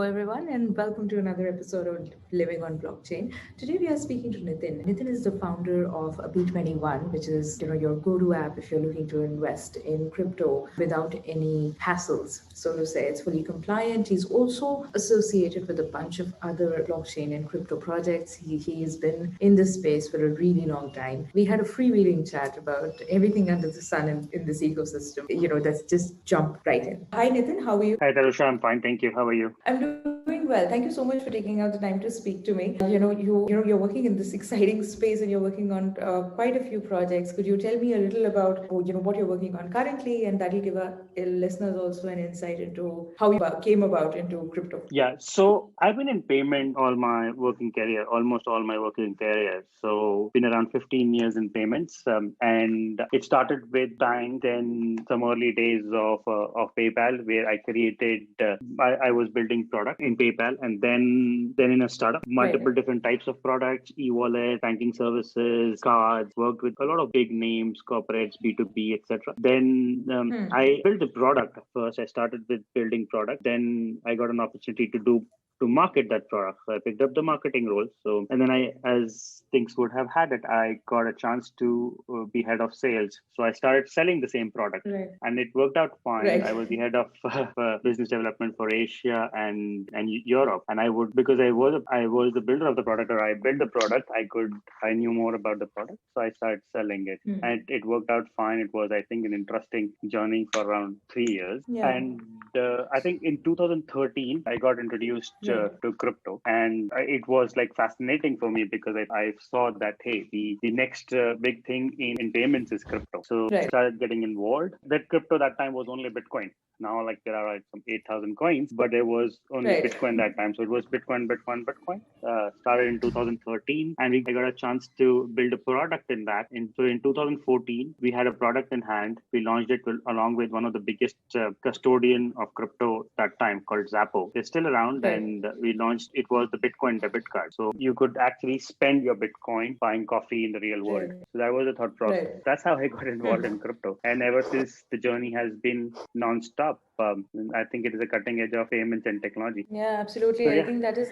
everyone, and welcome to another episode of Living on Blockchain. Today, we are speaking to Nitin. Nitin is the founder of B21, which is your go-to app if you're looking to invest in crypto without any hassles, so to say. It's fully compliant. He's also associated with a bunch of other blockchain and crypto projects. He has been in this space for a really long time. We had a freewheeling chat about everything under the sun in this ecosystem. Let's just jump right in. Hi, Nitin. How are you? Hi, Tarusha. I'm fine. Thank you. How are you? I'm doing well. Thank you so much for taking out the time to speak to me. You're working in this exciting space, and you're working on quite a few projects. Could you tell me a little about what you're working on currently, and that'll give our listeners also an insight into how you came about into crypto. Yeah, so I've been in payment all my working career, almost all my working career. So been around 15 years in payments, and it started with bank, then some early days of PayPal, where I created. I was building product in PayPal, and then in a startup, multiple different types of products, e-wallet, banking services, cards. Worked with a lot of big names, corporates, B2B, etc. Then I built a product first. I started with building product. Then I got an opportunity to market that product. So I picked up the marketing role. So, and then as things would have had it, I got a chance to be head of sales. So I started selling the same product, and it worked out fine. I was the head of business development for Asia and Europe. And because I was the builder of the product, or I built the product, I knew more about the product. So I started selling it, and it worked out fine. It was, I think, an interesting journey for around 3 years. And I think in 2013, I got introduced to crypto, and it was like fascinating for me because I saw that, hey, the next big thing in payments is crypto. So I started getting involved. That crypto that time was only Bitcoin. Now, like, there are some 8,000 coins, but there was only Bitcoin that time. So it was Bitcoin. Started in 2013, and I got a chance to build a product in that. So in 2014, we had a product in hand. We launched it along with one of the biggest custodian of crypto that time, called Zappo. They're still around, and we launched. It was the Bitcoin debit card. So you could actually spend your Bitcoin buying coffee in the real world. So that was the thought process. That's how I got involved in crypto, and ever since, the journey has been non-stop. I think it is a cutting edge of payments and technology. Yeah, absolutely. So, I think that is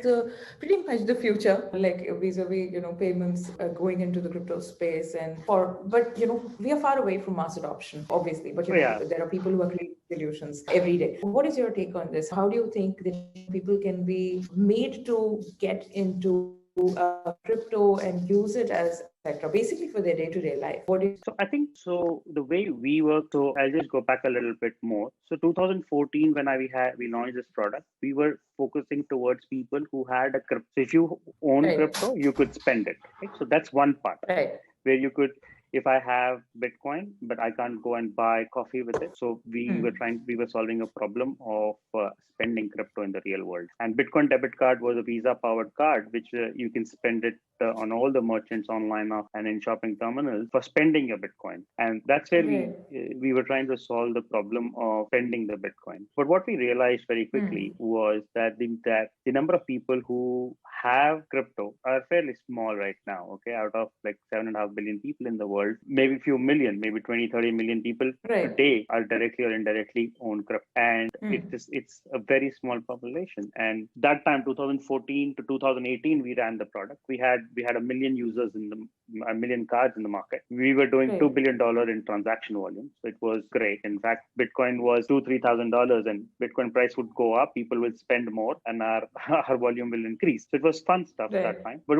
pretty much the future, like vis-a-vis, payments going into the crypto space. But we are far away from mass adoption, obviously. But there are people who are creating solutions every day. What is your take on this? How do you think that people can be made to get into crypto and use it as sector, basically for their day-to-day life? So I think the way we work. So I'll just go back a little bit more. So 2014, when we launched this product, we were focusing towards people who had a crypto. So if you own crypto, you could spend it. Right? So that's one part where you could. If I have Bitcoin, but I can't go and buy coffee with it. So we were solving a problem of spending crypto in the real world. And Bitcoin debit card was a Visa powered card, which you can spend it on all the merchants online and in shopping terminals for spending your Bitcoin. And that's where we were trying to solve the problem of spending the Bitcoin. But what we realized very quickly was that the number of people who have crypto are fairly small right now. Okay, out of like 7.5 billion people in the world, maybe a few million, maybe 20-30 million people today are directly or indirectly own crypto, and it's a very small population. And that time, 2014 to 2018, we ran the product. We had a million users a million cards in the market. We were doing $2 billion in transaction volume, so it was great. In fact, Bitcoin was $2,000-3,000, and Bitcoin price would go up. People will spend more, and our volume will increase. So it was fun stuff that time. But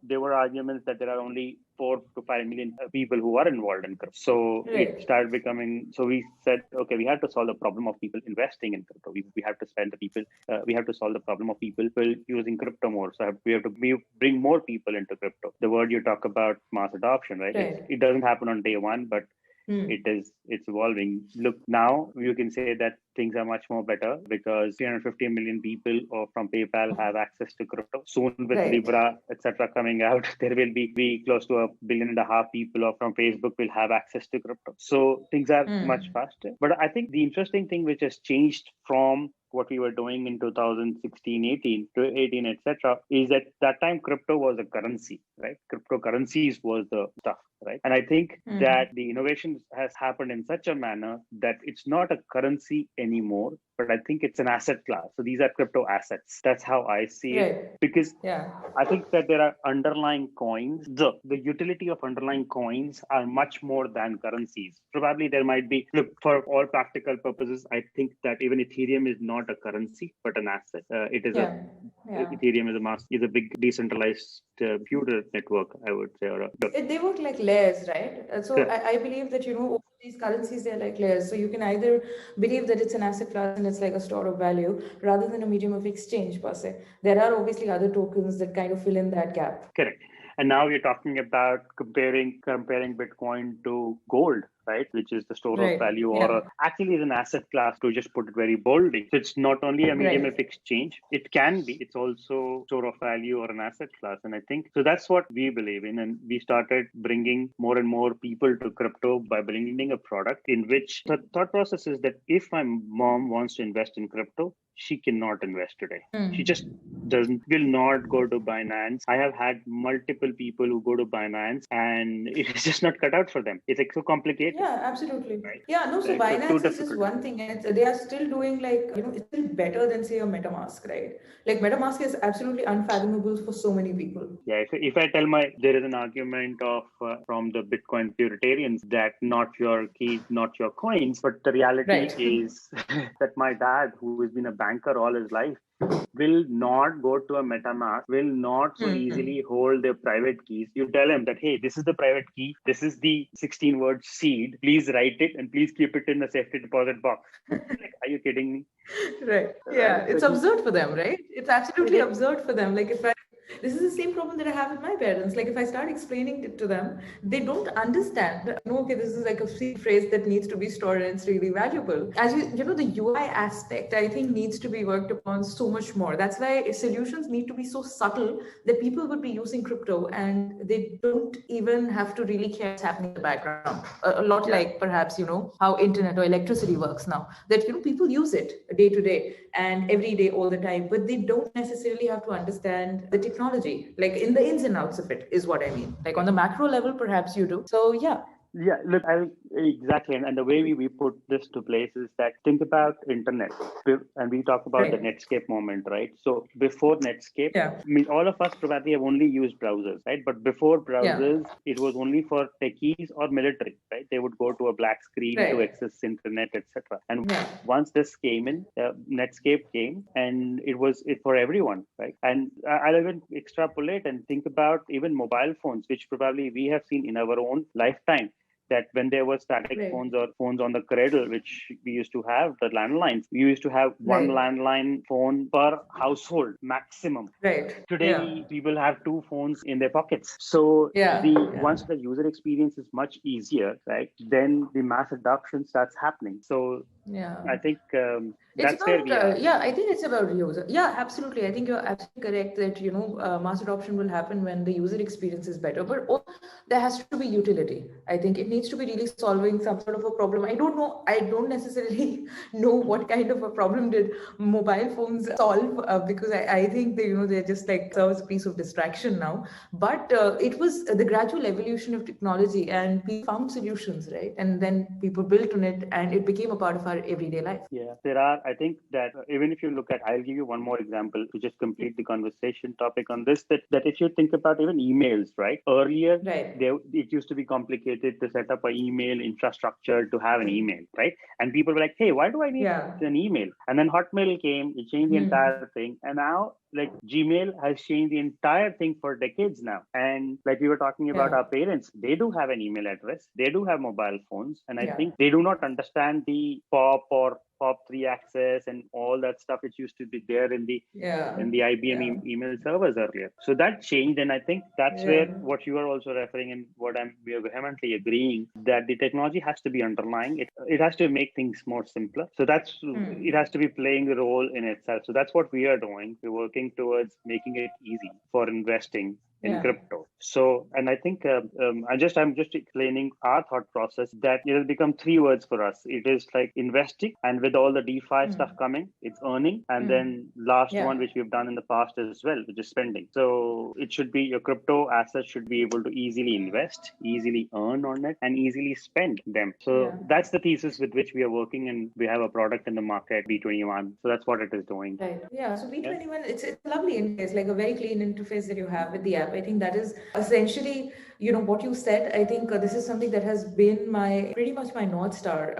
there were arguments that there are only 4 to 5 million people who are involved in crypto. So it started becoming. So we said, okay, we have to solve the problem of people investing in crypto. We have to spend the people. We have to solve the problem of people using crypto more. So we have to bring more people into crypto. The word you talk about, mass adoption, right? It doesn't happen on day one, but it's evolving. Look, now you can say that things are much more better because 350 million people from PayPal have access to crypto. Soon with Libra, etc. coming out, there will be close to 1.5 billion people from Facebook will have access to crypto. So things are much faster. But I think the interesting thing which has changed from what we were doing in 2016, 18 to 18, etc., is at that time crypto was a currency, right? Cryptocurrencies was the stuff, right? And I think that the innovation has happened in such a manner that it's not a currency anymore, but I think it's an asset class. So these are crypto assets. That's how I see it. Because I think that there are underlying coins. The utility of underlying coins are much more than currencies. Probably there might be, look, for all practical purposes, I think that even Ethereum is not a currency, but an asset. It is Ethereum is a big decentralized feudal network, I would say. They work like layers, right? So I believe that, these currencies, they're like layers. So you can either believe that it's an asset class and it's like a store of value rather than a medium of exchange per se. There are obviously other tokens that kind of fill in that gap. Correct. And now you're talking about comparing Bitcoin to gold, right? Which is the store of value, or actually is an asset class, to just put it very boldly. So it's not only a medium of exchange, it can be, it's also store of value or an asset class. And I think, so that's what we believe in. And we started bringing more and more people to crypto by bringing a product in which the thought process is that if my mom wants to invest in crypto, she cannot invest today. She just will not go to Binance. I have had multiple people who go to Binance and it's just not cut out for them. It's like so complicated. Yeah, absolutely. Right? Yeah, no, so Binance is just one thing, and they are still doing it's still better than, say, a MetaMask, right? Like MetaMask is absolutely unfathomable for so many people. Yeah, if I tell there is an argument of from the Bitcoin puritarians that not your keys, not your coins, but the reality is that my dad, who has been a banker all his life, will not go to a MetaMask, will not so easily hold their private keys. You tell him that, hey, this is the private key, this is the 16-word seed, please write it and please keep it in the safety deposit box. Like, are you kidding me? Right. Yeah, it's absurd for them, right? It's absolutely absurd for them. Like, this is the same problem that I have with my parents. Like, if I start explaining it to them, they don't understand. Okay, this is like a phrase that needs to be stored and it's really valuable. As the UI aspect, I think, needs to be worked upon so much more. That's why solutions need to be so subtle that people would be using crypto and they don't even have to really care what's happening in the background. A lot like perhaps, how internet or electricity works now. That, people use it day to day and every day, all the time, but they don't necessarily have to understand the technology, like in the ins and outs of it, is what I mean. Like on the macro level, perhaps you do. So yeah. Yeah, look, exactly. And the way we put this to place is that think about internet. And we talk about the Netscape moment, right? So before Netscape, I mean, all of us probably have only used browsers, right? But before browsers, it was only for techies or military, right? They would go to a black screen to access internet, etc. And once this came in, Netscape came, and it was for everyone, right? And I'll even extrapolate and think about even mobile phones, which probably we have seen in our own lifetime. That when there were static phones or phones on the cradle, which we used to have, the landlines, we used to have one landline phone per household maximum. Today, people have two phones in their pockets. So once the user experience is much easier, right, then the mass adoption starts happening. So I think that's where we are. I think it's about user. Yeah, absolutely. I think you're absolutely correct that, mass adoption will happen when the user experience is better. But there has to be utility. I think it needs to be really solving some sort of a problem. I don't know. I don't necessarily know what kind of a problem did mobile phones solve because I think they're just like serve as a piece of distraction now. But it was the gradual evolution of technology, and people found solutions, right? And then people built on it, and it became a part of our everyday life. Yeah, there are. I think that even if you look at, I'll give you one more example to just complete the conversation topic on this. That if you think about even emails, right? Earlier, it used to be complicated to set up an email infrastructure to have an email, right? And people were like, hey, why do I need an email? And then Hotmail came, it changed the entire thing. And now, like, Gmail has changed the entire thing for decades now. And like we were talking about our parents, they do have an email address, they do have mobile phones, and I think they do not understand the POP or POP3 access and all that stuff which used to be there in the IBM email servers earlier. So that changed, and I think that's where what you are also referring and what we are vehemently agreeing, that the technology has to be underlying. It has to make things more simpler. So that's it has to be playing a role in itself. So that's what we are doing. We're working towards making it easy for investing in crypto. So, and I think I'm just explaining our thought process that it has become three words for us. It is like investing, and with all the DeFi stuff coming, it's earning, and then last one which we've done in the past as well, which is spending. So it should be your crypto assets should be able to easily invest, easily earn on it, and easily spend them. So that's the thesis with which we are working, and we have a product in the market, B21. So that's what it is doing. Right. Yeah. So B21, it's a lovely interface, like a very clean interface that you have with the app. I think that is essentially, what you said. I think this is something that has been pretty much my North Star.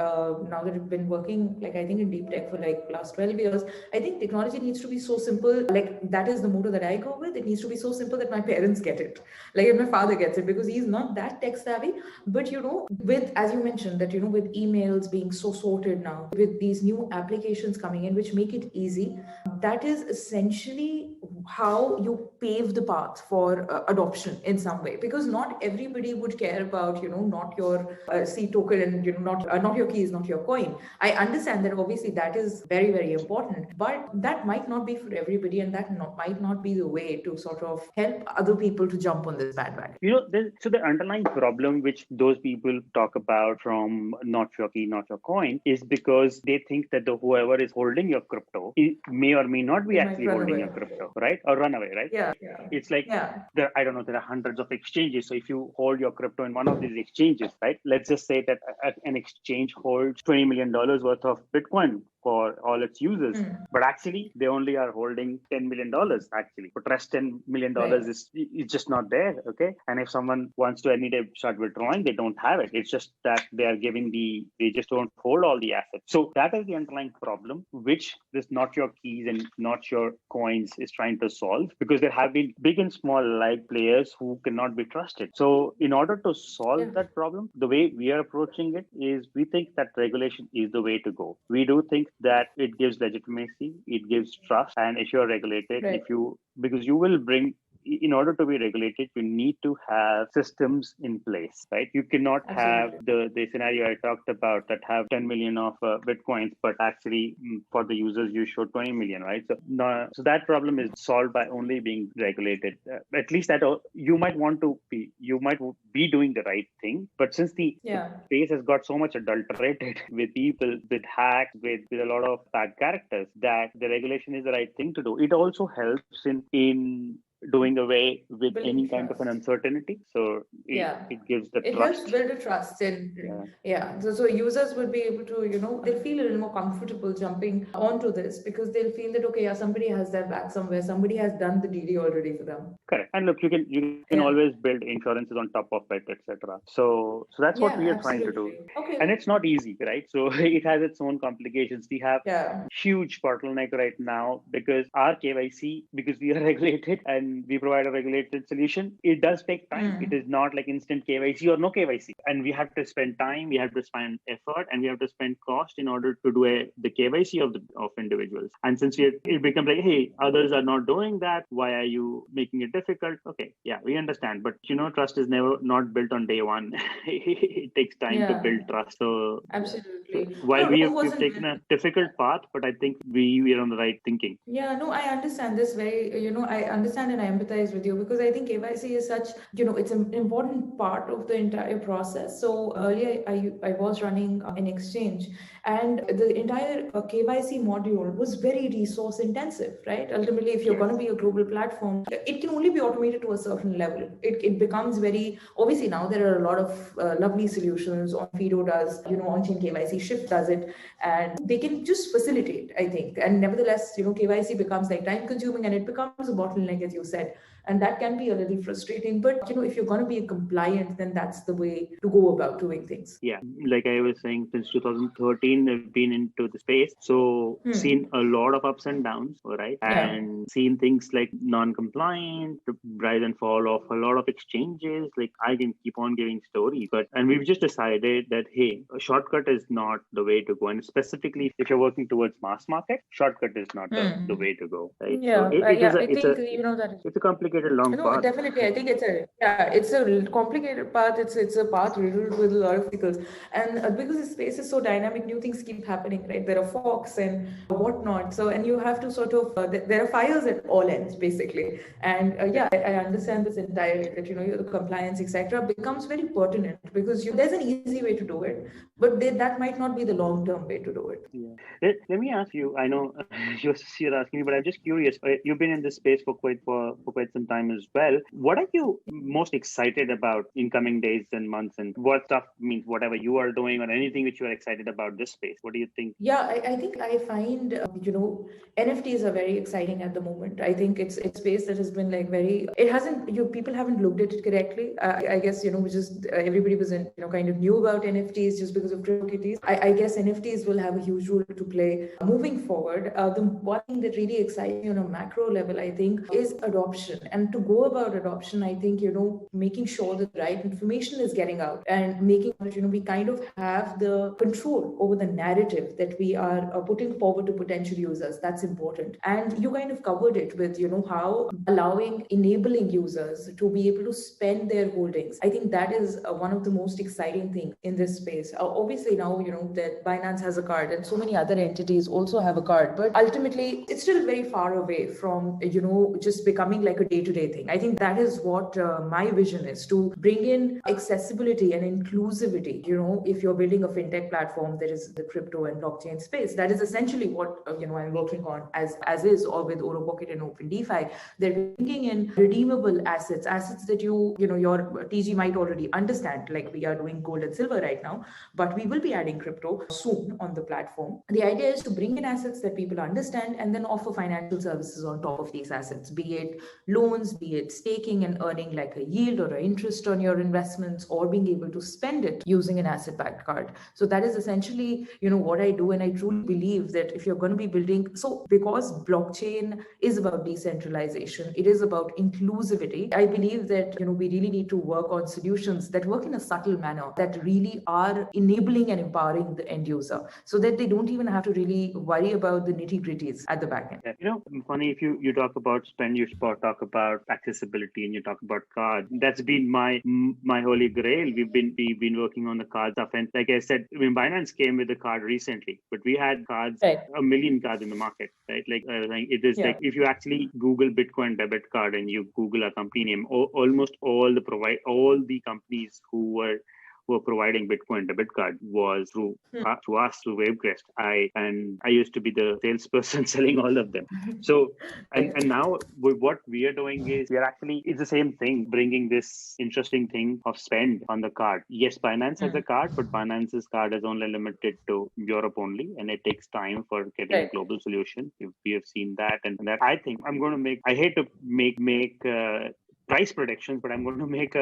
Now that I've been working, like I think in deep tech for like last 12 years, I think technology needs to be so simple. Like that is the motto that I go with. It needs to be so simple that my parents get it. Like if my father gets it, because he's not that tech savvy. But with, as you mentioned, that with emails being so sorted now, with these new applications coming in, which make it easy, that is essentially how you pave the path for adoption in some way, because not everybody would care about not your C token and not your keys, not your coin. I understand that obviously that is very, very important, but that might not be for everybody, and that might not be the way to sort of help other people to jump on this bandwagon. So the underlying problem which those people talk about from not your key, not your coin, is because they think that whoever is holding your crypto may or may not be actually holding your crypto, right? Or run away, right? Yeah. It's like, there are hundreds of exchanges. So if you hold your crypto in one of these exchanges, right? Let's just say that an exchange holds $20 million worth of Bitcoin for all its users, but actually they only are holding $10 million actually. But rest $10 million is just not there, okay? And if someone wants to any day start withdrawing, they don't have it. It's just that they just don't hold all the assets. So that is the underlying problem, which this not your keys and not your coins is trying to solve, because there have been big and small like players who cannot be trusted. So in order to solve that problem, the way we are approaching it is we think that regulation is the way to go. We do think that it gives legitimacy, it gives trust, and if you're regulated, because you will bring, in order to be regulated, you need to have systems in place, right? You cannot have the scenario I talked about that have 10 million of Bitcoins, but actually for the users, you show 20 million, right? So that problem is solved by only being regulated. At least that you might be doing the right thing. But since the space has got so much adulterated with people, with hacks, with a lot of bad characters, that the regulation is the right thing to do. It also helps in doing away with any kind of an uncertainty. So it gives the trust. It helps build a trust. So users would be able to, they'll feel a little more comfortable jumping onto this, because they'll feel that, okay, somebody has their back somewhere. Somebody has done the DD already for them. Correct. And look, you can always build insurances on top of it, etc. So that's what we are trying to do. Okay. And it's not easy, right? So it has its own complications. We have huge bottleneck right now because our KYC, because we are regulated and we provide a regulated solution, it does take time. It is not like instant KYC or no KYC. And we have to spend time, we have to spend effort, and we have to spend cost in order to do the KYC of individuals. And since it becomes like, hey, others are not doing that, why are you making it difficult? Okay, yeah, we understand. But trust is not built on day one. It takes time to build trust. So absolutely. While we've taken a difficult path, but I think we are on the right thinking. Yeah, no, I understand this I understand and I empathize with you, because I think KYC is such, it's an important part of the entire process. So earlier I was running an exchange, and the entire KYC module was very resource intensive, right? Ultimately, if you're going to be a global platform, it can only be automated to a certain level. It becomes very, obviously now there are a lot of lovely solutions. On Fido does, on-chain KYC, Shift does it, and they can just facilitate, I think. And nevertheless, KYC becomes like time consuming, and it becomes a bottleneck, as you said. And that can be a little frustrating. But, if you're going to be compliant, then that's the way to go about doing things. Yeah. Like I was saying, since 2013, I've been into the space. So seen a lot of ups and downs, right? And seen things like non-compliant, the rise and fall of a lot of exchanges. Like I can keep on giving stories. And we've just decided that, hey, a shortcut is not the way to go. And specifically, if you're working towards mass market, shortcut is not the way to go, right? Yeah, So it's a complicated complicated long No, path. definitely. I think it's a complicated path. It's a path riddled with a lot of obstacles, and because the space is so dynamic, new things keep happening, right? There are forks and whatnot. So, and you have to sort of there are fires at all ends, basically. And I understand this entirely. That the compliance, etc., becomes very pertinent because there's an easy way to do it, but that might not be the long-term way to do it. Yeah. Let me ask you. I know you're asking me, but I'm just curious. You've been in this space for quite some time as well. What are you most excited about in coming days and months, and what stuff means whatever you are doing or anything which you are excited about this space? What do you think? Yeah, I think I find NFTs are very exciting at the moment. I think it's space that has been like very. It hasn't people haven't looked at it correctly. I guess just everybody was kind of knew about NFTs just because of CryptoKitties. I guess NFTs will have a huge role to play moving forward. The one thing that really excites me on a macro level, I think, is adoption. And to go about adoption, I think making sure that the right information is getting out and making we kind of have the control over the narrative that we are putting forward to potential users. That's important. And you kind of covered it with how enabling users to be able to spend their holdings. I think that is one of the most exciting things in this space. Obviously now that Binance has a card and so many other entities also have a card, but ultimately it's still very far away from just becoming like a day-to-day thing. I think that is what my vision is, to bring in accessibility and inclusivity. If you're building a fintech platform, there is the crypto and blockchain space. That is essentially what I'm working on as is, or with OroPocket and OpenDeFi. They're bringing in redeemable assets that your TG might already understand. Like we are doing gold and silver right now, but we will be adding crypto soon on the platform. The idea is to bring in assets that people understand and then offer financial services on top of these assets, be it loans, be it staking and earning like a yield or an interest on your investments, or being able to spend it using an asset-backed card. So that is essentially what I do, and I truly believe that if you're going to be building, so because blockchain is about decentralization, it is about inclusivity. I believe that we really need to work on solutions that work in a subtle manner, that really are enabling and empowering the end user, so that they don't even have to really worry about the nitty-gritties at the back end. Yeah. Funny, if you talk about spend, you talk about accessibility, and you talk about cards. That's been my holy grail. We've been working on the card stuff, and like I said, Binance came with a card recently, but we had cards, right. A million cards in the market, right? Like it is like if you actually Google Bitcoin debit card and you Google a company name, almost all the companies who were providing Bitcoin debit card was through us, through Wavecrest. I used to be the salesperson selling all of them. So and now what we are doing is it's the same thing, bringing this interesting thing of spend on the card. Yes, Binance has a card, but Binance's card is only limited to Europe only, and it takes time for getting a global solution. We have seen that, and that I think I'm going to make. I hate to make price predictions, but I'm going to make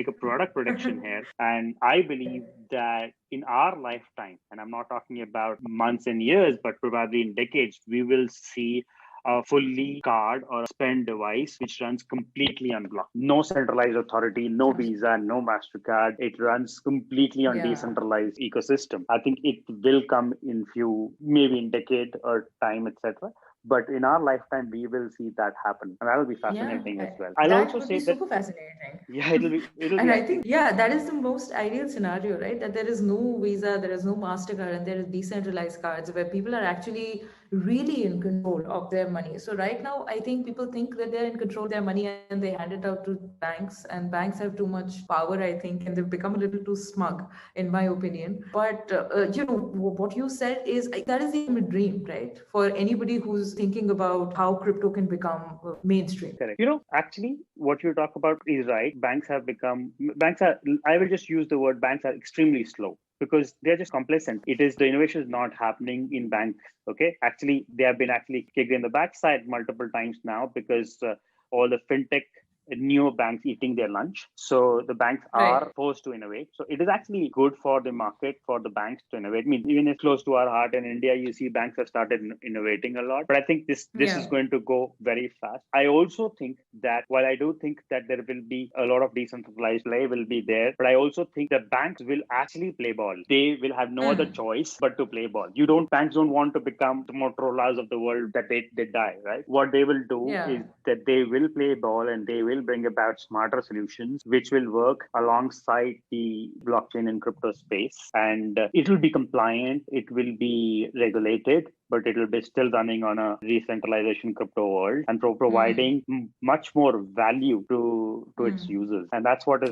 a product prediction here. And I believe that in our lifetime, and I'm not talking about months and years, but probably in decades, we will see a fully card or spend device which runs completely unblocked. No centralized authority, no Visa, no MasterCard. It runs completely on decentralized ecosystem. I think it will come in maybe in decade or time, etc. But in our lifetime, we will see that happen, and that will be fascinating as well. I'll also say that super fascinating. Yeah, it'll be. And I think that is the most ideal scenario, right? That there is no Visa, there is no MasterCard, and there is decentralized cards where people are actually really in control of their money. So right now, I think people think that they're in control of their money and they hand it out to banks, and banks have too much power, I think, and they've become a little too smug, in my opinion. But what you said is that is the dream, right? For anybody who's thinking about how crypto can become mainstream. Correct. Actually, what you talk about is right. I will just use the word banks are extremely slow, because they're just complacent. The innovation is not happening in banks. Okay, actually, they have been kicked in the backside multiple times now, because all the fintech neobanks eating their lunch. So the banks are forced to innovate. So it is actually good for the market, for the banks to innovate. I mean, even it's close to our heart in India, you see banks have started innovating a lot. But I think this is going to go very fast. I also think that while I do think that there will be a lot of decentralized play will be there, but I also think that banks will actually play ball. They will have no other choice but to play ball. Banks don't want to become the Motorola's of the world that they die, right? What they will do is that they will play ball and they will bring about smarter solutions which will work alongside the blockchain and crypto space. And it will be compliant, it will be regulated, but it will be still running on a decentralization crypto world and providing much more value to its users. And that's what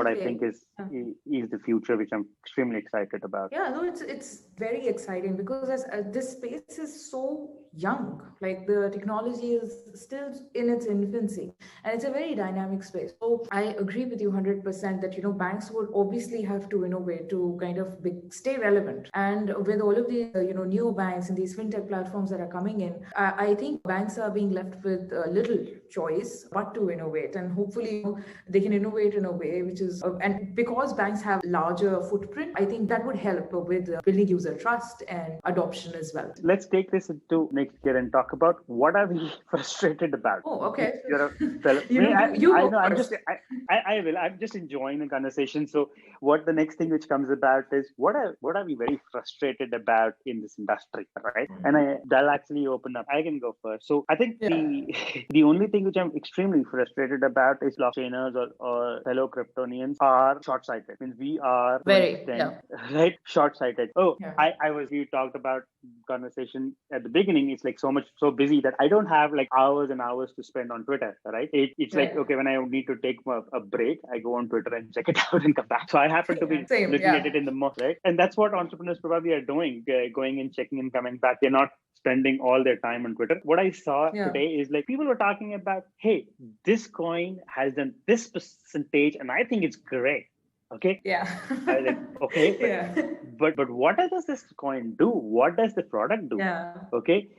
I think is the future, which I'm extremely excited about. Yeah, no, it's very exciting because this space is so young. Like the technology is still in its infancy, and it's a very dynamic space. So I agree with you 100% that banks would obviously have to innovate to kind of stay relevant. And with all of these new banks and these fintech platforms that are coming in, I think banks are being left with little choice but to innovate, and hopefully they can innovate in a way which is and because banks have larger footprint, I think that would help with building user trust and adoption as well. Let's take this into next year and talk about what are we frustrated about. Oh, okay. You're a fellow. I know. I'm just enjoying the conversation. So, what the next thing which comes about is what are we very frustrated about in this industry, right? And that'll actually open up. I can go first. So, I think the only thing which I'm extremely frustrated about is blockchainers or fellow Kryptonians are short-sighted. I mean, we are right short-sighted. We talked about conversation at the beginning. It's like so busy that I don't have like hours and hours to spend on Twitter, right? It's like, okay, when I need to take a break, I go on Twitter and check it out and come back. So I happen to be looking at it in the most, right? And that's what entrepreneurs probably are doing, going and checking and coming back. They're not spending all their time on Twitter. What I saw today is like people were talking about, hey, this coin has done this percentage and I think it's great. Okay. Yeah. I was like, okay. But what does this coin do? What does the product do? Yeah. Okay.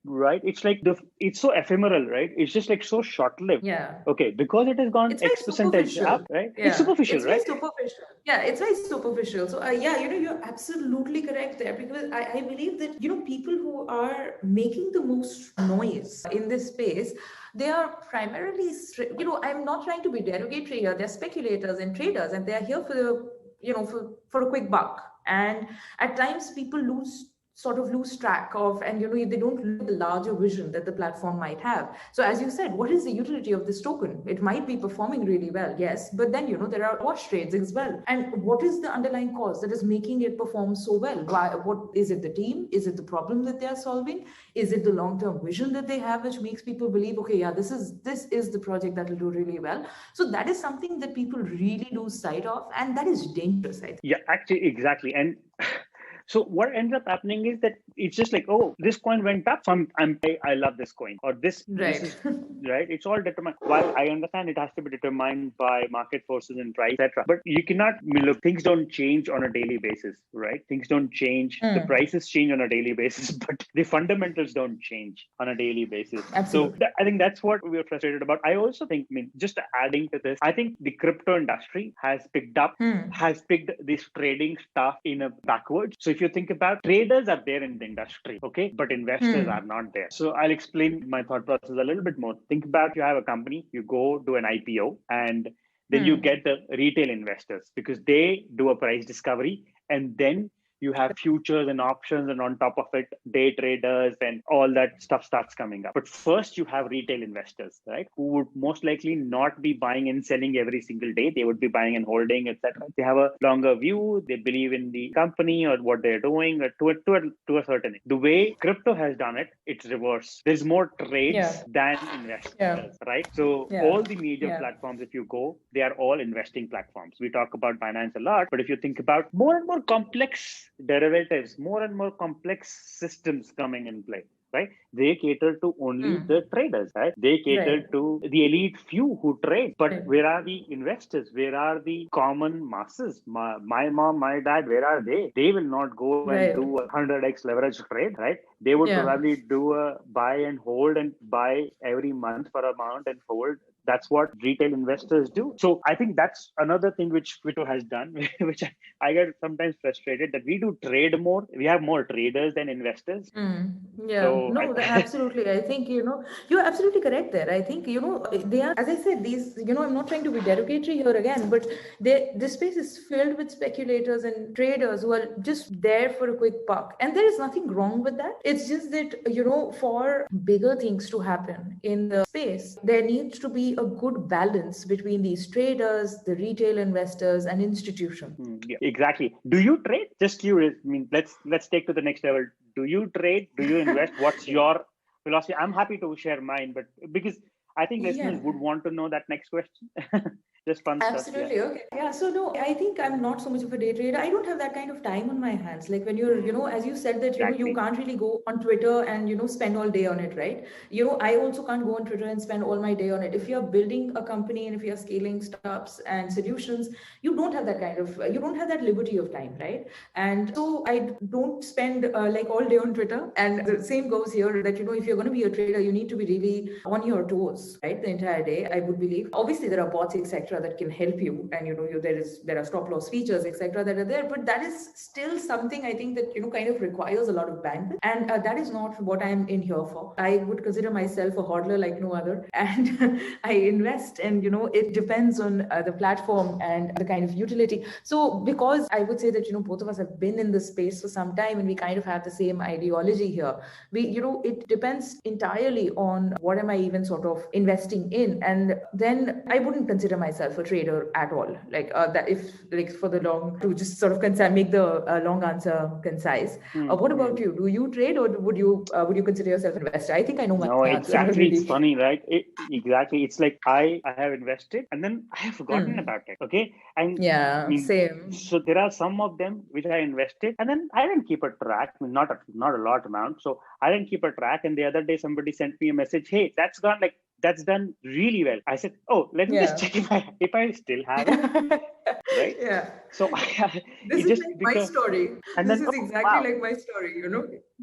Right. It's like it's so ephemeral, right? It's just like so short-lived. Yeah. Okay. Because it has gone X percentage up, right? Yeah. It's superficial, right? It's very superficial. Yeah, it's very superficial. So you're absolutely correct there, because I believe that people who are making the most noise in this space, they are primarily I'm not trying to be derogatory here. They're speculators and traders, and they're here for a quick buck. And at times people lose track of, and they don't look at the larger vision that the platform might have. So as you said, what is the utility of this token? It might be performing really well, yes, but then there are wash trades as well. And what is the underlying cause that is making it perform so well? What is it? The team? Is it the problem that they are solving? Is it the long-term vision that they have, which makes people believe, okay, yeah, this is the project that will do really well? So that is something that people really lose sight of, and that is dangerous, I think. Yeah, actually, exactly. And so what ends up happening is that it's just like, oh, this coin went up, so I love this coin, or this is, right? It's all determined. While I understand it has to be determined by market forces and price, etc. But you cannot look. Things don't change on a daily basis, right? Things don't change. The prices change on a daily basis, but the fundamentals don't change on a daily basis. Absolutely. So I think that's what we are frustrated about. I also think, just adding to this, I think the crypto industry has picked this trading stuff in a backwards. So if you think about, traders are there in the industry, okay, but investors are not there. So I'll explain my thought process a little bit more. Think about, you have a company, you go do an IPO, and then you get the retail investors because they do a price discovery, and then you have futures and options, and on top of it, day traders and all that stuff starts coming up. But first, you have retail investors, right, who would most likely not be buying and selling every single day. They would be buying and holding, etc. They have a longer view. They believe in the company or what they're doing, or to a certain extent. The way crypto has done it, it's reverse. There's more trades than investors, right? So all the major platforms, if you go, they are all investing platforms. We talk about Binance a lot, but if you think about more and more complex derivatives, more and more complex systems coming in play, right? They cater to only the traders, right? They cater to the elite few who trade. But where are the investors? Where are the common masses? My mom, my dad, where are they? They will not go and do a 100x leverage trade, right? They would probably do a buy and hold and buy every month for amount and hold that's what retail investors do. So I think that's another thing which crypto has done, which I get sometimes frustrated that we do trade more. We have more traders than investors. Yeah, So no, absolutely. I think, you're absolutely correct there. I think, they are, as I said, these, I'm not trying to be derogatory here again, but this space is filled with speculators and traders who are just there for a quick buck. And there is nothing wrong with that. It's just that, for bigger things to happen in the space, there needs to be a good balance between these traders, the retail investors, and institutions. Yeah, exactly. Do you trade? Just curious. I mean, let's take to the next level. Do you trade? Do you invest? What's your philosophy? I'm happy to share mine, but because I think listeners would want to know that next question. Just fun Absolutely. stuff. Okay. Yeah. So no, I think I'm not so much of a day trader. I don't have that kind of time on my hands. Like when you're, as you said that, you can't really go on Twitter and, spend all day on it, right? I also can't go on Twitter and spend all my day on it. If you're building a company and if you're scaling startups and solutions, you don't have that kind of, you don't have that liberty of time, right? And so I don't spend like all day on Twitter. And the same goes here that, if you're going to be a trader, you need to be really on your toes, right? The entire day, I would believe. Obviously, there are bots, etc., that can help you, and there are stop loss features, etc., that are there, but that is still something I think that kind of requires a lot of bandwidth, and that is not what I'm in here for. I would consider myself a hodler like no other, and I invest, and it depends on the platform and the kind of utility. So because I would say that both of us have been in this space for some time, and we kind of have the same ideology here, we it depends entirely on what am I even sort of investing in, and then I wouldn't consider myself a trader at all. Like that, if like for the long to just sort of make the long answer concise. What about you? Do you trade, or would you consider yourself an investor? I think I know my No, answer exactly. already. It's funny, right? Exactly. It's like I have invested and then I have forgotten about it. Okay. And Yeah, I mean, same. so there are some of them which I invested and then I didn't keep a track. I mean, not a lot amount. So I didn't keep a track. And the other day somebody sent me a message, hey, that's done really well. I said, oh, let me just check if I still have it. Right. Yeah. So This it is just like my because, story. and This then, is oh, exactly wow. like my story,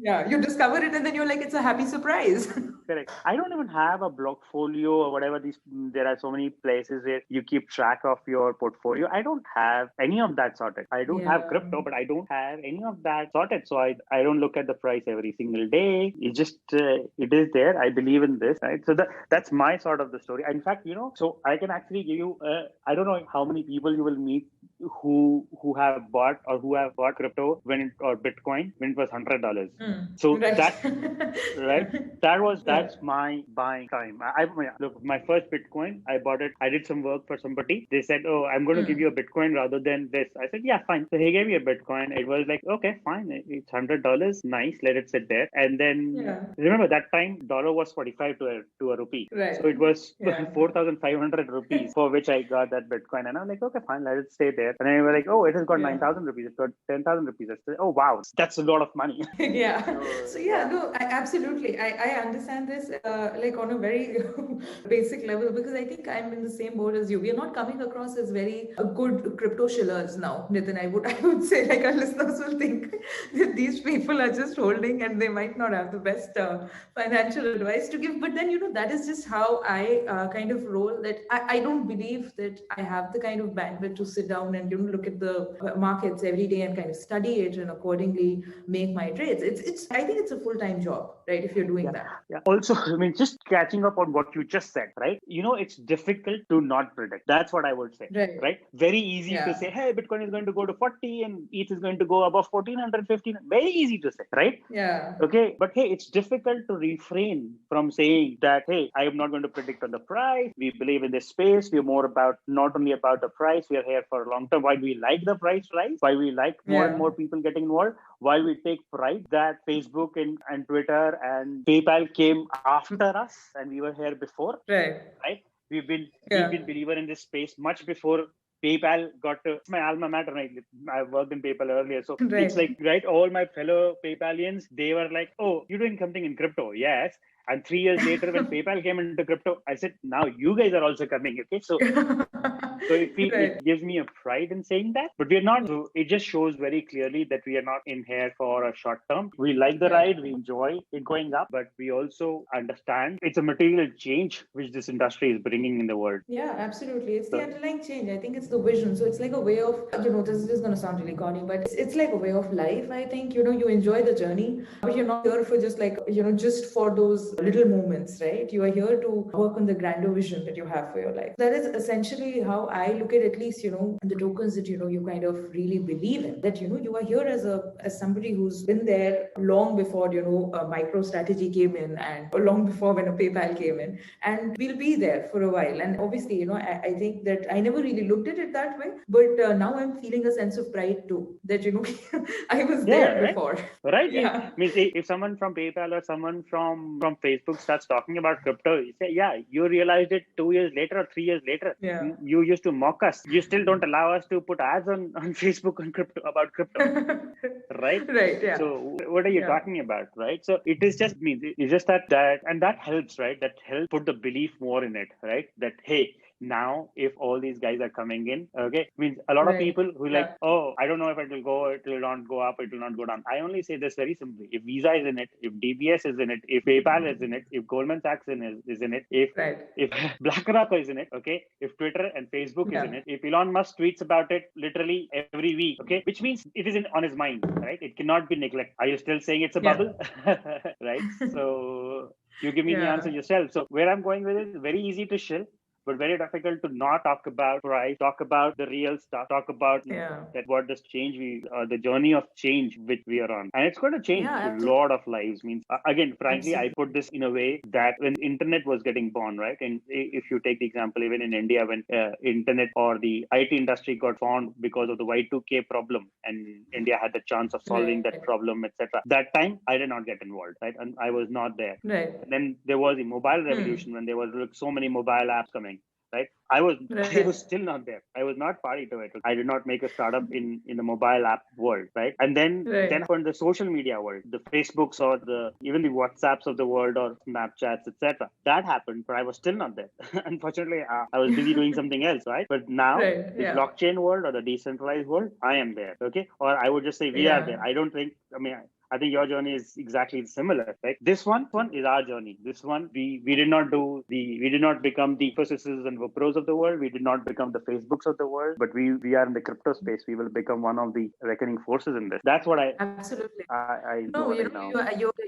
Yeah, you discover it and then you're like, it's a happy surprise. Correct. I don't even have a blockfolio or whatever there are so many places where you keep track of your portfolio. I don't have any of that sorted. I do have crypto, but I don't have any of that sorted. So I don't look at the price every single day. It just, it is there. I believe in this, right? So that's my sort of the story. In fact, so I can actually give you, I don't know how many people you will meet who have bought or who have bought crypto or Bitcoin when it was $100. So Right. that, right? That's my buying time. Look, my first Bitcoin, I bought it. I did some work for somebody. They said, "Oh, I'm going to give you a Bitcoin rather than this." I said, "Yeah, fine." So he gave me a Bitcoin. It was like, "Okay, fine. It's $100. Nice. Let it sit there." And then remember that time dollar was 45 to a rupee. Right. So it was 4,500 rupees for which I got that Bitcoin. And I'm like, "Okay, fine. Let it stay there." And then they were like, "Oh, it has got 9,000 rupees. It's got 10,000 rupees." I said, "Oh, wow, that's a lot of money." Yeah. So no, absolutely. I understand this like on a very basic level, because I think I'm in the same boat as you. We are not coming across as very good crypto shillers now, Nitin. I would say, like, our listeners will think that these people are just holding and they might not have the best financial advice to give. But then that is just how I kind of roll. That I don't believe that I have the kind of bandwidth to sit down and look at the markets every day and kind of study it and accordingly make my trades. I think it's a full-time job, right? If you're doing that. Yeah. Also, I mean, just catching up on what you just said, right? It's difficult to not predict. That's what I would say. Right? Very easy to say, hey, Bitcoin is going to go to 40 and ETH is going to go above 1400, 15. Very easy to say, right? Yeah. Okay. But hey, it's difficult to refrain from saying that, hey, I am not going to predict on the price. We believe in this space. We're not only about the price. We are here for a long term. Why we like the price rise, why we like more and more people getting involved, why we take pride that Facebook and Twitter and PayPal came after us and we were here before. Right? We've been believer in this space much before PayPal got to my alma mater. I worked in PayPal earlier. So it's like, right, all my fellow PayPalians, they were like, oh, you're doing something in crypto. Yes. And 3 years later, when PayPal came into crypto, I said, now you guys are also coming. Okay. So So Right. it gives me a pride in saying that, but we're not. So it just shows very clearly that we are not in here for a short term. We like the Yeah. ride, we enjoy it going up, but we also understand it's a material change which this industry is bringing in the world. Yeah, absolutely. It's the So underlying change. I think it's the vision. So it's like a way of, this is just going to sound really corny, but it's like a way of life. I think, you enjoy the journey, but you're not here for just like, just for those little moments, right? You are here to work on the grander vision that you have for your life. That is essentially how I look at least, the tokens that, you kind of really believe in, that, you are here as somebody who's been there long before, a micro strategy came in, and long before when a PayPal came in, and we'll be there for a while. And obviously, I think that I never really looked at it that way, but now I'm feeling a sense of pride too, that, I was yeah, there right. before. Right. Yeah. Means if someone from PayPal or someone from Facebook starts talking about crypto, you say, yeah, you realized it 2 years later or 3 years later. Yeah. You used to mock us. You still don't allow us to put ads on Facebook on crypto about crypto. Right. Right. Yeah. So what are you Yeah. talking about? Right. So it is just means it's just that and that helps, right? That helps put the belief more in it, right? That hey, now if all these guys are coming in, okay, means a lot of Right. people who like, Yeah. oh, I don't know if it will go, it will not go up, it will not go down. I only say this very simply: if Visa is in it, if DBS is in it, if PayPal is in it, if Goldman Sachs is in it, Right. if BlackRock is in it, okay, if Twitter and Facebook is in Yeah. it, if Elon Musk tweets about it literally every week, okay, which means it is on his mind, right? It cannot be neglected. Are you still saying it's a Yeah. bubble? Right. So you give me the answer Yeah. yourself. So where I'm going with it is very easy to shill, but very difficult to not talk about price, talk about the real stuff, talk about Yeah. that what does change the journey of change which we are on, and it's going to change Yeah. a Absolutely. lot of lives. Means again, frankly, I put Absolutely. this in a way that when internet was getting born, right? And if you take the example, even in India, when internet or the IT industry got formed because of the Y2K problem, and India had the chance of solving that Right. problem, etc. That time, I did not get involved, right? And I was not there. Right. And then there was the mobile revolution when there was like, so many mobile apps coming, right? I was Right. still not there. I was not party to it. I did not make a startup in the mobile app world, right? And then Right. happened the social media world, the Facebooks or the even the WhatsApps of the world or Snapchats, etc. That happened, but I was still not there. Unfortunately, I was busy doing something else, right? But now Right. the Yeah. blockchain world or the decentralized world, I am there, okay? Or I would just say we are there. Yeah. I don't think. I mean, I think your journey is exactly similar, right? This one is our journey. This one, we did not we did not become the Infosys and Wipros of the world. We did not become the Facebooks of the world, but we are in the crypto space. We will become one of the reckoning forces in this. That's what Absolutely. I No, do right now.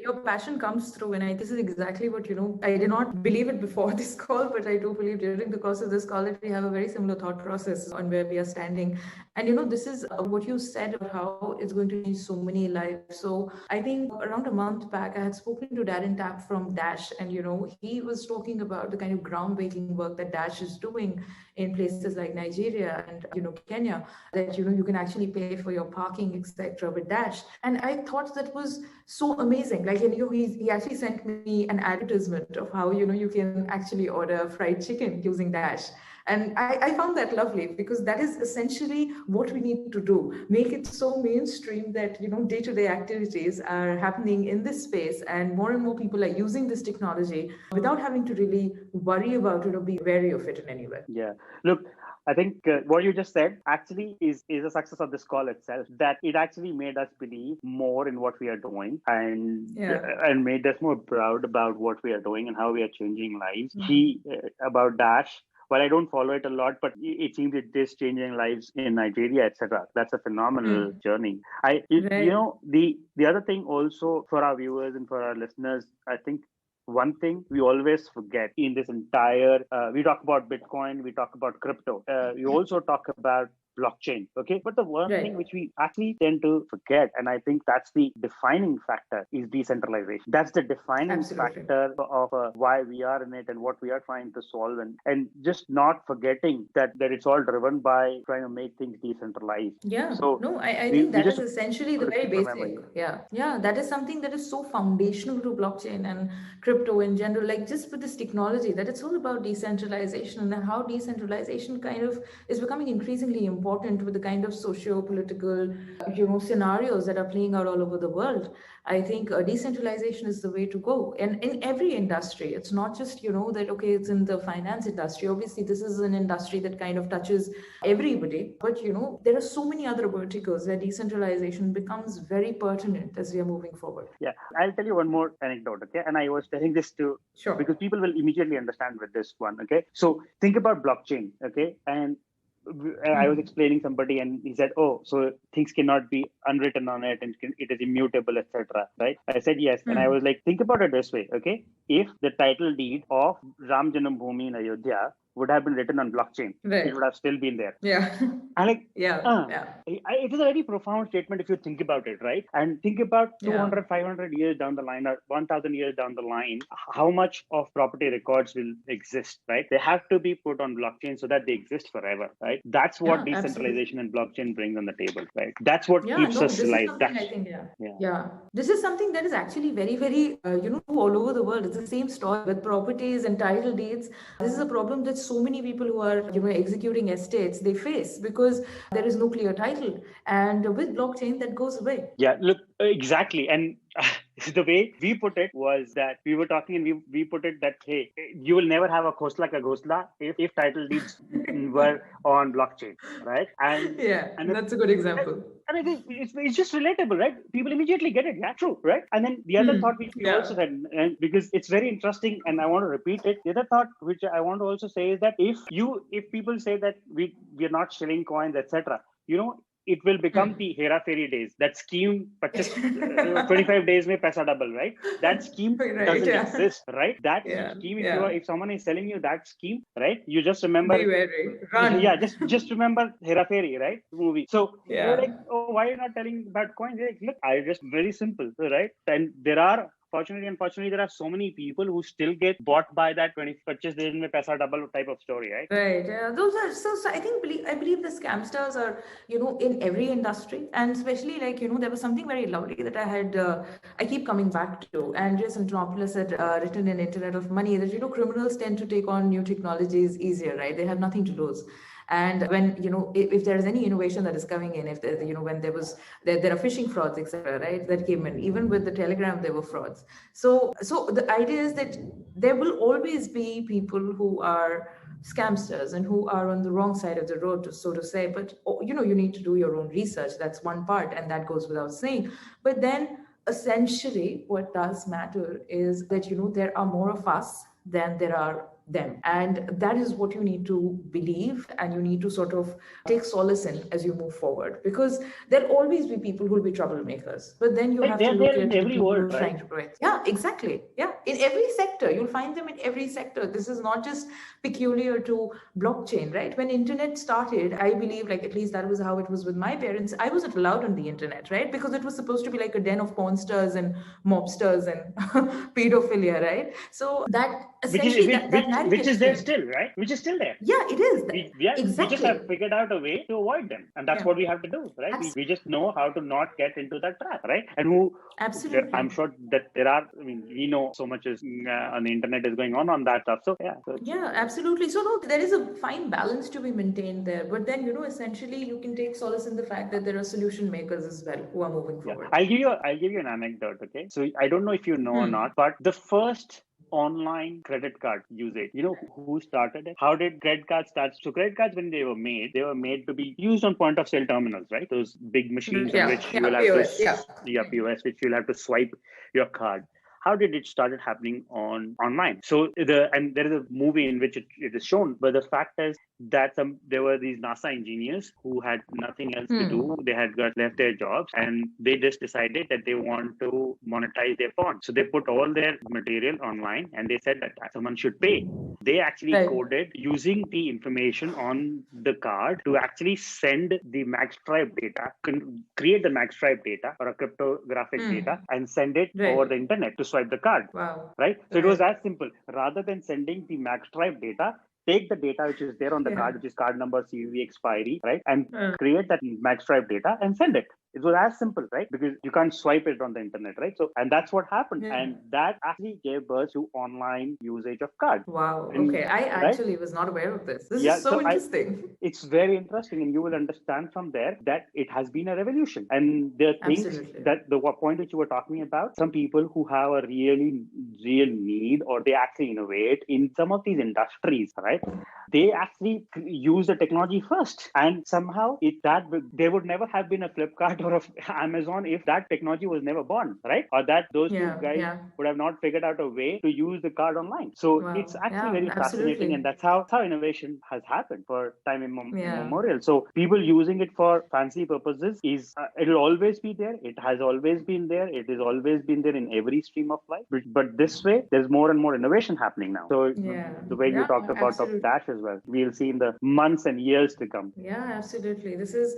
your passion comes through, and this is exactly what I did not believe it before this call, but I do believe during the course of this call that we have a very similar thought process on where we are standing. And this is what you said about how it's going to change so many lives. So I think around a month back, I had spoken to Darren Tapp from Dash, and he was talking about the kind of groundbreaking work that Dash is doing in places like Nigeria and Kenya, that you can actually pay for your parking, etc., with Dash. And I thought that was so amazing. Like, he actually sent me an advertisement of how you can actually order fried chicken using Dash. And I found that lovely, because that is essentially what we need to do. Make it so mainstream that, day-to-day activities are happening in this space, and more people are using this technology without having to really worry about it or be wary of it in any way. Yeah. Look, I think what you just said actually is a success of this call itself. That it actually made us believe more in what we are doing, Yeah. and made us more proud about what we are doing and how we are changing lives. Mm. He about Dash. Well, I don't follow it a lot, but it seems it is changing lives in Nigeria, etc. That's a phenomenal journey. Right. The other thing also for our viewers and for our listeners, I think one thing we always forget in this entire we talk about Bitcoin, we talk about crypto, we also talk about blockchain, okay, but the one thing Right. which we actually tend to forget, and I think that's the defining factor, is decentralization. That's the defining Absolutely. factor of why we are in it and what we are trying to solve, and just not forgetting that it's all driven by trying to make things decentralized. Yeah, So no, I we, think we that just is essentially the got to very keep remembering basic. it. Yeah, yeah, that is something that is so foundational to blockchain and crypto in general. Like, just with this technology, that it's all about decentralization, and how decentralization kind of is becoming increasingly important important with the kind of socio-political, scenarios that are playing out all over the world. I think decentralization is the way to go. And in every industry, it's not just, that, okay, it's in the finance industry. Obviously, this is an industry that kind of touches everybody. But, there are so many other verticals where decentralization becomes very pertinent as we are moving forward. Yeah, I'll tell you one more anecdote, okay? And I was telling this to, sure, because people will immediately understand with this one, okay? So think about blockchain, okay? And I was explaining somebody and he said, oh, so things cannot be unwritten on it and it is immutable, etc. Right? I said yes. And I was like, think about it this way, okay? If the title deed of Ram Janam Bhoomi in Ayodhya would have been written on blockchain, right, it would have still been there. Yeah. And like, yeah. It is a very profound statement if you think about it, right? And think about 200, 500 years down the line or 1,000 years down the line, how much of property records will exist, right? They have to be put on blockchain so that they exist forever, right? That's what decentralization and blockchain brings on the table, right? That's what keeps us alive. This is something that is actually very, very, all over the world. It's the same story with properties and title deeds. This is a problem that so many people who are, executing estates, they face because there is no clear title. And with blockchain, that goes away. Yeah, look, exactly. And the way we put it was that we were talking and we put it that, hey, you will never have a khosla ka ghosla if title deeds were on blockchain, right? And that's a good example. And it's just relatable, right? People immediately get it. Yeah, true, right? And then the other thought which we also said, and because it's very interesting, and I want to repeat it. The other thought which I want to also say is that if people say that we are not shilling coins, etc., it will become the Hera Fairy days. That scheme, 25 days mein paisa double, right? That scheme doesn't exist, right? That scheme, if someone is selling you that scheme, right? You just remember, run. Yeah, just remember Hera Fairy, right? Movie. So you're like, oh, why are you not telling about coins? Like, look, I just very simple, right? And there are. Unfortunately, there are so many people who still get bought by that 25 days mein paisa double type of story, right? Right. Yeah. Those are so. I believe the scamsters are, in every industry, and especially there was something very lovely that I had. I keep coming back to. Andreas Antonopoulos had written in Internet of Money that criminals tend to take on new technologies easier, right? They have nothing to lose. And when, if there is any innovation that is coming in, if there, when there are phishing frauds, etc., right, that came in, even with the Telegram, there were frauds. So the idea is that there will always be people who are scamsters and who are on the wrong side of the road, so to say. But, you need to do your own research. That's one part, and that goes without saying. But then essentially what does matter is that, there are more of us than there are them. And that is what you need to believe, and you need to sort of take solace in as you move forward, because there'll always be people who will be troublemakers. But then you have to look at the people who are trying to do it. Yeah, exactly. Yeah. In every sector, you'll find them in every sector. This is not just peculiar to blockchain, right? When internet started, I believe, at least that was how it was with my parents. I wasn't allowed on the internet, right? Because it was supposed to be like a den of pornsters and mobsters and pedophilia, right? So that essentially which is there still, right? Which is still there. Yeah, it is. Exactly. We just have figured out a way to avoid them, and that's what we have to do, right? We just know how to not get into that trap, right? And absolutely, I'm sure that there are. I mean, we know so much is on the internet is going on that stuff. So yeah, absolutely. So no, there is a fine balance to be maintained there. But then essentially, you can take solace in the fact that there are solution makers as well who are moving forward. I'll give you an anecdote. Okay, so I don't know if you know or not, but the first online credit card usage, who started it? How did credit cards start? So credit cards, when they were made to be used on point of sale terminals, right? Those big machines in which you will have POS, which you'll have to swipe your card. How did it started happening online? So and there is a movie in which it is shown, but the fact is that there were these NASA engineers who had nothing else to do. They had left their jobs, and they just decided that they want to monetize their phone. So they put all their material online, and they said that someone should pay. They actually coded using the information on the card to actually send the magstripe data, create the magstripe data or a cryptographic data, and send it over the internet to swipe the card. Wow. Right? So it was that simple. Rather than sending the magstripe data, take the data which is there on the card, which is card number, CVV, expiry, right? And create that magstripe data and send it. It was as simple, right? Because you can't swipe it on the internet, right? So, and that's what happened. And that actually gave birth to online usage of cards. Wow. Okay. I actually was not aware of this. This is so interesting. It's very interesting. And you will understand from there that it has been a revolution. And there are things that the point that you were talking about, some people who have a real need, or they actually innovate in some of these industries, right? They actually use the technology first. And somehow there would never have been a Flipkart or of Amazon if that technology was never born, right? Or that those two guys would have not figured out a way to use the card online. So it's actually very fascinating, and that's how innovation has happened for time immemorial. So people using it for fancy purposes it'll always be there. It has always been there. It has always been there in every stream of life. But this way, there's more and more innovation happening now. So the way you talked about of Dash as well, we'll see in the months and years to come. Yeah, absolutely. This is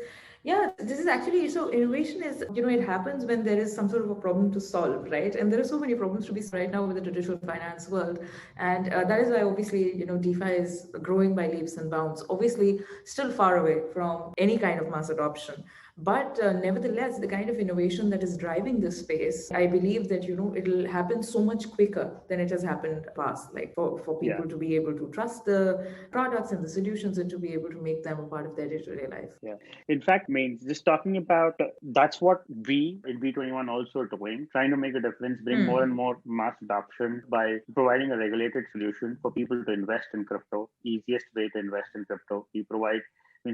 actually, so innovation is, it happens when there is some sort of a problem to solve, right? And there are so many problems to be solved right now with the traditional finance world. And that is why obviously, DeFi is growing by leaps and bounds, obviously still far away from any kind of mass adoption. But nevertheless, the kind of innovation that is driving this space, I believe that, it'll happen so much quicker than it has happened past, like for people to be able to trust the products and the solutions and to be able to make them a part of their day-to-day life. Yeah. In fact, just talking about, that's what we in B21 also are doing, trying to make a difference, bring more and more mass adoption by providing a regulated solution for people to invest in crypto. Easiest way to invest in crypto. We provide,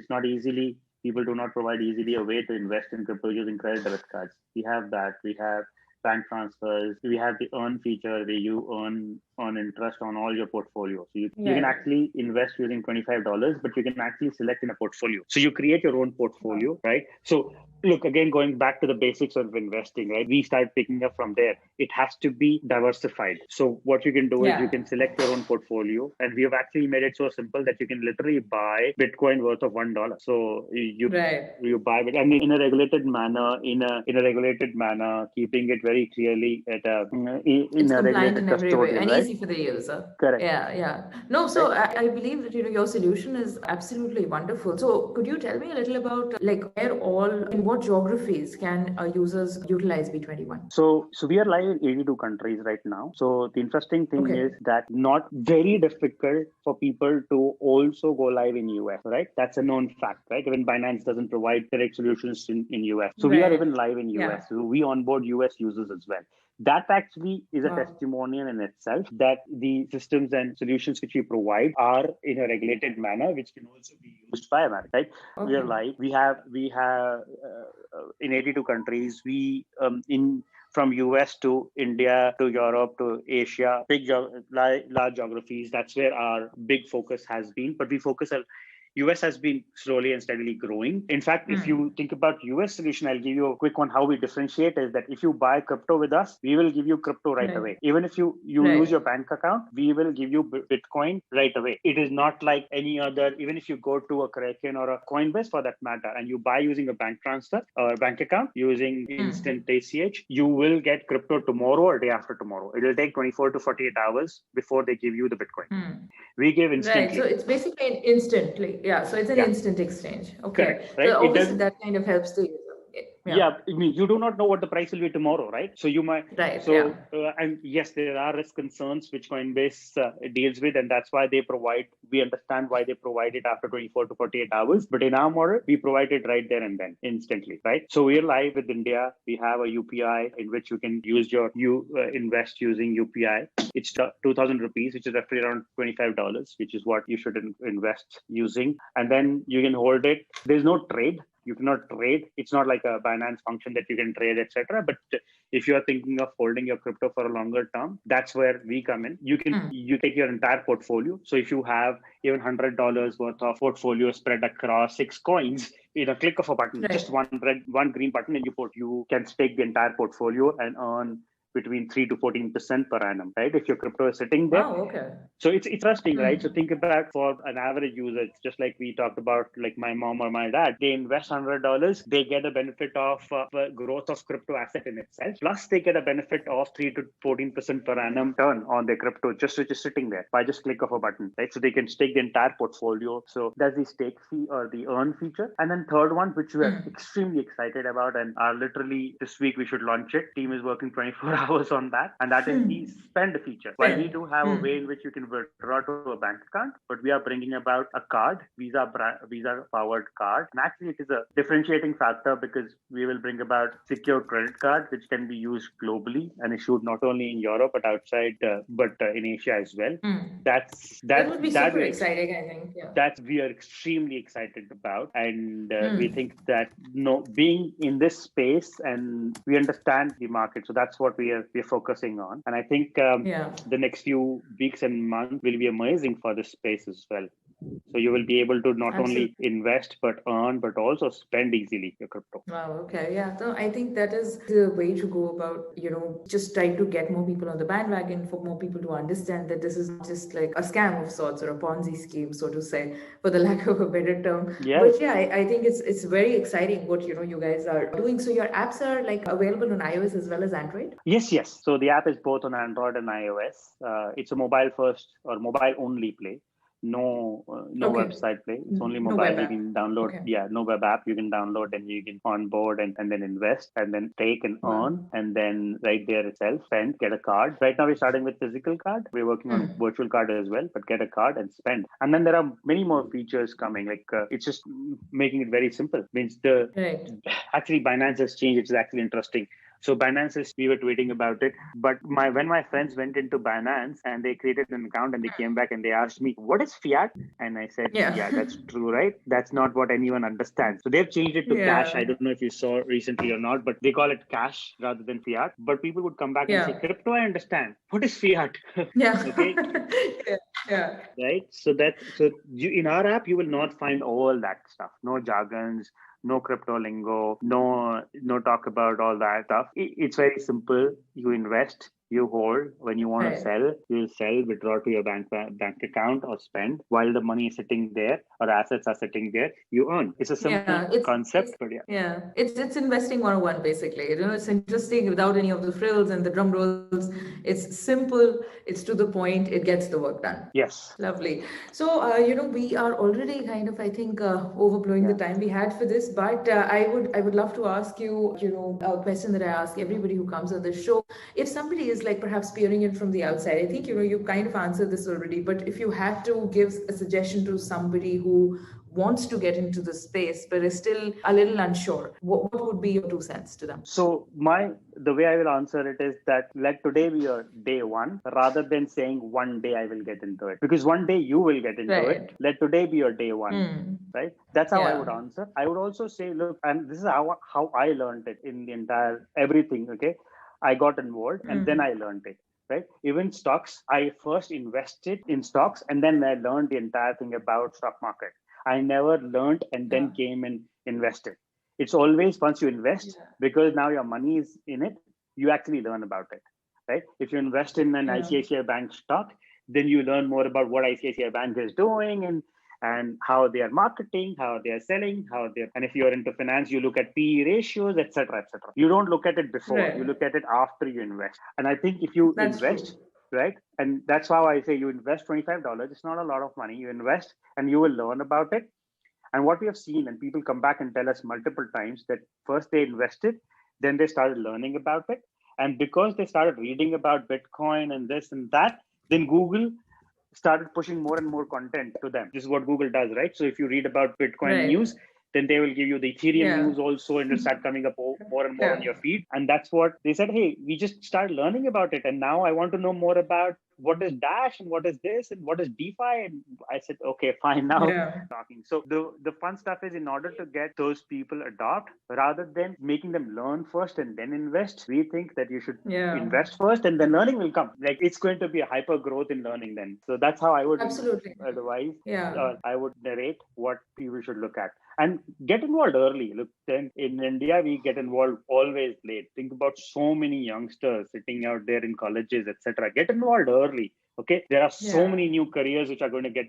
not easily, people do not provide easily a way to invest in crypto using credit debit cards. We have that. We have bank transfers. We have the earn feature where you earn interest on all your portfolio. So you can actually invest using $25, but you can actually select in a portfolio. So you create your own portfolio, right? So look, again, going back to the basics of investing, right? We start picking up from there. It has to be diversified. So what you can do is you can select your own portfolio, and we have actually made it so simple that you can literally buy Bitcoin worth of $1. So you buy it, and in a regulated manner, keeping it very clearly at in a regulated custodian, and right? easy for the user. Correct. Yeah. No, so I believe that your solution is absolutely wonderful. So could you tell me a little about in what geographies can users utilize B21? So we are live in 82 countries right now. So the interesting thing is that not very difficult for people to also go live in US, right? That's a known fact, right? Even Binance doesn't provide direct solutions in US. So we are even live in US. So we onboard US users as well. That actually is a testimonial in itself that the systems and solutions which we provide are in a regulated manner, which can also be used by America, right? We are live. We have in 82 countries. From US to India to Europe to Asia, large geographies. That's where our big focus has been. But we focus US has been slowly and steadily growing. In fact, if you think about US solution, I'll give you a quick one. How we differentiate is that if you buy crypto with us, we will give you crypto right away. Even if you use your bank account, we will give you Bitcoin right away. It is not like any other, even if you go to a Kraken or a Coinbase for that matter, and you buy using a bank transfer or bank account using instant ACH, you will get crypto tomorrow or day after tomorrow. It will take 24 to 48 hours before they give you the Bitcoin. We give instantly. Right, so it's basically an instantly. Yeah, so it's an instant exchange. Okay. Correct, right? So obviously that kind of helps the user. I mean, you do not know what the price will be tomorrow, right? So you might, and yes, there are risk concerns which Coinbase deals with, and that's why we understand why they provide it after 24 to 48 hours. But in our model, we provide it right there and then instantly, right? So we're live with India. We have a UPI in which you can use invest using UPI. It's 2,000 rupees, which is roughly around $25, which is what you should invest using. And then you can hold it. There's no trade. You cannot trade. It's not like a Binance function that you can trade, etc. But if you are thinking of holding your crypto for a longer term, that's where we come in. You take your entire portfolio. So if you have even $100 worth of portfolio spread across 6 coins, in a click of a button, just one green button, and you can stake the entire portfolio and earn between 3 to 14% per annum, right? If your crypto is sitting there. Wow, okay. So it's interesting, right? So think about for an average user, it's just like we talked about, like my mom or my dad, they invest $100, they get a benefit of growth of crypto asset in itself. Plus they get a benefit of 3 to 14% per annum turn on their crypto, just sitting there by just click of a button, right? So they can stake the entire portfolio. So that's the stake fee or the earn feature. And then third one, which we are extremely excited about and are literally this week we should launch it. Team is working 24 hours on that. And that is the spend feature. While we do have a way in which you can withdraw to a bank account, but we are bringing about a card, Visa powered card. And actually it is a differentiating factor because we will bring about secure credit card, which can be used globally and issued not only in Europe, but outside, but in Asia as well. That would be super exciting, I think. Yeah. That we are extremely excited about. And we think that being in this space and we understand the market. So that's what we're focusing on. And I think the next few weeks and months will be amazing for this space as well. So you will be able to not only invest, but earn, but also spend easily your crypto. Wow. Okay. Yeah. So I think that is the way to go about, just trying to get more people on the bandwagon, for more people to understand that this is not just like a scam of sorts or a Ponzi scheme, so to say, for the lack of a better term. Yes. But yeah, I think it's very exciting what, you guys are doing. So your apps are like available on iOS as well as Android? Yes. So the app is both on Android and iOS. It's a mobile first or mobile only play. No website play. It's only mobile. You can download. No web app. You can download and you can onboard and then invest and then take and earn and then right there itself spend, get a card. Right now we're starting with physical card. We're working on virtual card as well, but get a card and spend. And then there are many more features coming. Like it's just making it very simple. Means actually Binance has changed. It's actually interesting. So Binance we were tweeting about it, but when my friends went into Binance and they created an account and they came back and they asked me, what is fiat? And I said, yeah, that's true, right? That's not what anyone understands. So they've changed it to cash. I don't know if you saw recently or not, but they call it cash rather than fiat. But people would come back and say, crypto, I understand. What is fiat? Okay. Right. So in our app, you will not find all that stuff. No jargons. No crypto lingo, no talk about all that stuff. It's very simple. You invest, you hold. When you want to sell, you'll sell, withdraw to your bank account or spend. While the money is sitting there or assets are sitting there, you earn. It's a simple concept, but it's investing 101 basically. It's interesting without any of the frills and the drum rolls. It's simple. It's to the point. It gets the work done. Yes. Lovely. So we are already kind of, I think, overblowing the time we had for this. But I would love to ask you, a question that I ask everybody who comes on the show. If somebody is like perhaps peering in from the outside, I think, you kind of answered this already, but if you had to give a suggestion to somebody who wants to get into the space but is still a little unsure, what would be your 2 cents to them? So the way I will answer it is that let today be your day one rather than saying one day I will get into it, because one day you will get into it. Let today be your day one, right? That's how I would answer. I would also say, look, and this is how I learned it in the entire everything. Okay. I got involved and then I learned it, right? Even stocks, I first invested in stocks and then I learned the entire thing about stock market. I never learned and then came and invested. It's always once you invest, because now your money is in it, you actually learn about it, right? If you invest in an ICICI Bank stock, then you learn more about what ICICI Bank is doing and how they are marketing, how they are selling, and if you are into finance, you look at PE ratios, etc., etc. You don't look at it before, you look at it after you invest. And I think if you invest, right, and that's how I say you invest $25. It's not a lot of money. You invest and you will learn about it. And what we have seen, and people come back and tell us multiple times that first they invested, then they started learning about it. And because they started reading about Bitcoin and this and that, then Google started pushing more and more content to them. This is what Google does, right? So if you read about Bitcoin news, then they will give you the Ethereum news also, and it'll start coming up more and more on your feed. And that's what they said, hey, we just started learning about it. And now I want to know more about what is Dash and what is this and what is DeFi. And I said, okay, fine, now talking. So the fun stuff is, in order to get those people adopt, rather than making them learn first and then invest, we think that you should invest first and then learning will come. Like it's going to be a hyper growth in learning then. So that's how I would advise. I would narrate what people should look at. And get involved early. Look, then in India, we get involved always late. Think about so many youngsters sitting out there in colleges, etc. Get involved early. Okay, there are so many new careers which are going to get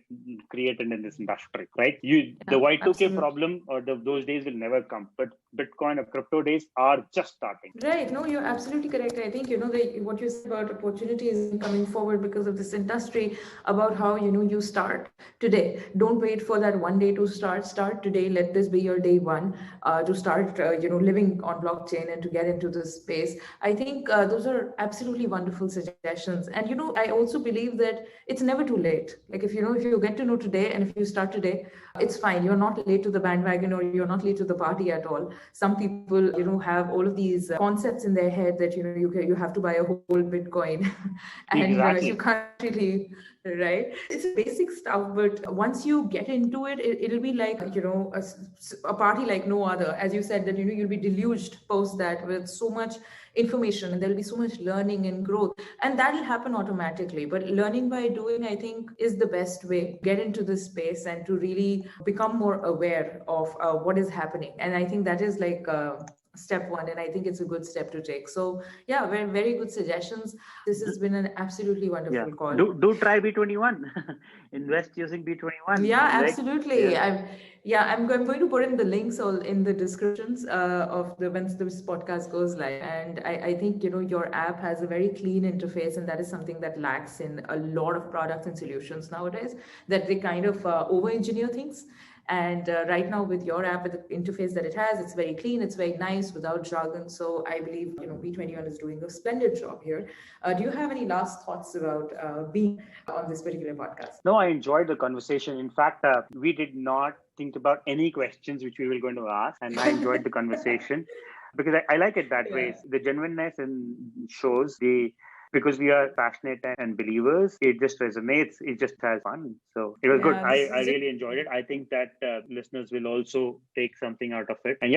created in this industry, right? The Y2K problem or those days will never come, but Bitcoin or crypto days are just starting. Right. No, you're absolutely correct. I think, what you said about opportunities coming forward because of this industry, about how, you start today. Don't wait for that one day to start. Start today. Let this be your day one to start, living on blockchain and to get into this space. I think those are absolutely wonderful suggestions. And, I also believe that it's never too late. Like if you get to know today and if you start today, it's fine. You're not late to the bandwagon or you're not late to the party at all. Some people, have all of these concepts in their head that, you have to buy a whole Bitcoin and exactly. You can't really, right? It's basic stuff, but once you get into it, it'll be like, a party like no other. As you said that, you'll be deluged post that with so much information and there'll be so much learning and growth, and that'll happen automatically. But learning by doing, I think, is the best way to get into this space and to really become more aware of what is happening. And I think that is like step one, and I think it's a good step to take. So yeah, very, very good suggestions. This has been an absolutely wonderful call. Do try B21. Invest using B21. Yeah, absolutely. I'm going to put in the links all in the descriptions of when this podcast goes live. And I think, your app has a very clean interface, and that is something that lacks in a lot of products and solutions nowadays, that they kind of over-engineer things. And right now with your app, with the interface that it has, it's very clean, it's very nice, without jargon. So I believe, B21 is doing a splendid job here. Do you have any last thoughts about being on this particular podcast? No, I enjoyed the conversation. In fact, we did not think about any questions which we were going to ask, and I enjoyed the conversation because I like it that way. The genuineness in shows because we are passionate and believers, it just resonates. It just has fun. So it was good. I really enjoyed it. I think that listeners will also take something out of it. And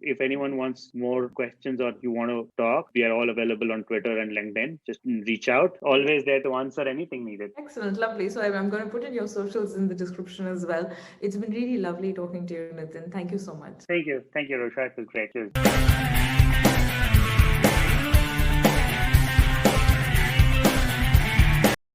if anyone wants more questions or you want to talk, we are all available on Twitter and LinkedIn. Just reach out. Always there to answer anything needed. Excellent. Lovely. So I'm going to put in your socials in the description as well. It's been really lovely talking to you, Nitin. Thank you so much. Thank you. Thank you, Rosha. It was great. Cheers.